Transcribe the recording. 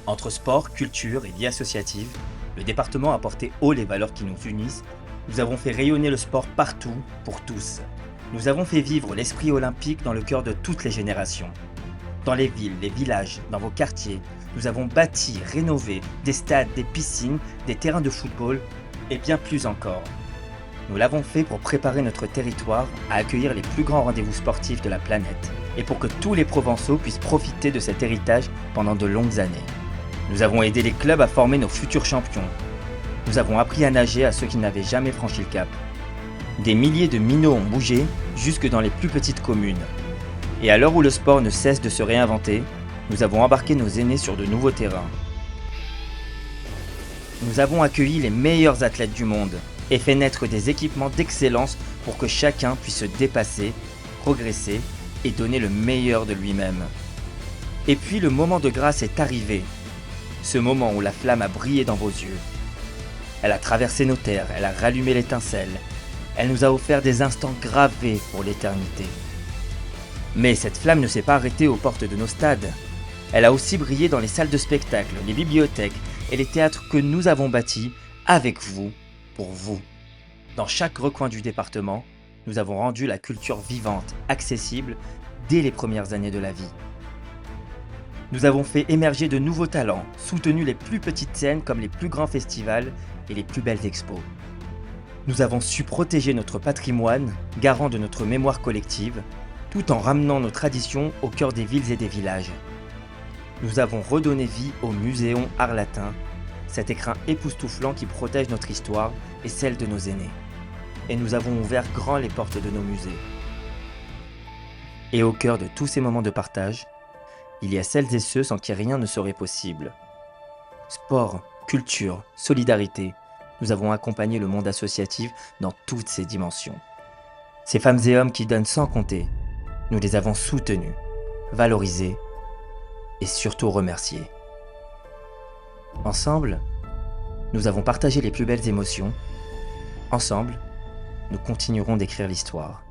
Entre sport, culture et vie associative, le département a porté haut les valeurs qui nous unissent. Nous avons fait rayonner le sport partout, pour tous. Nous avons fait vivre l'esprit olympique dans le cœur de toutes les générations. Dans les villes, les villages, dans vos quartiers, nous avons bâti, rénové des stades, des piscines, des terrains de football et bien plus encore. Nous l'avons fait pour préparer notre territoire à accueillir les plus grands rendez-vous sportifs de la planète et pour que tous les Provençaux puissent profiter de cet héritage pendant de longues années. Nous avons aidé les clubs à former nos futurs champions. Nous avons appris à nager à ceux qui n'avaient jamais franchi le cap. Des milliers de minots ont bougé jusque dans les plus petites communes. Et à l'heure où le sport ne cesse de se réinventer, nous avons embarqué nos aînés sur de nouveaux terrains. Nous avons accueilli les meilleurs athlètes du monde et fait naître des équipements d'excellence pour que chacun puisse se dépasser, progresser et donner le meilleur de lui-même. Et puis le moment de grâce est arrivé. Ce moment où la flamme a brillé dans vos yeux. Elle a traversé nos terres, elle a rallumé l'étincelle. Elle nous a offert des instants gravés pour l'éternité. Mais cette flamme ne s'est pas arrêtée aux portes de nos stades. Elle a aussi brillé dans les salles de spectacle, les bibliothèques et les théâtres que nous avons bâtis avec vous, pour vous. Dans chaque recoin du département, nous avons rendu la culture vivante, accessible dès les premières années de la vie. Nous avons fait émerger de nouveaux talents, soutenu les plus petites scènes comme les plus grands festivals et les plus belles expos. Nous avons su protéger notre patrimoine, garant de notre mémoire collective, tout en ramenant nos traditions au cœur des villes et des villages. Nous avons redonné vie au Muséon Art Latin, cet écrin époustouflant qui protège notre histoire et celle de nos aînés. Et nous avons ouvert grand les portes de nos musées. Et au cœur de tous ces moments de partage, il y a celles et ceux sans qui rien ne serait possible. Sport, culture, solidarité, nous avons accompagné le monde associatif dans toutes ses dimensions. Ces femmes et hommes qui donnent sans compter, nous les avons soutenus, valorisés et surtout remerciés. Ensemble, nous avons partagé les plus belles émotions. Ensemble, nous continuerons d'écrire l'histoire.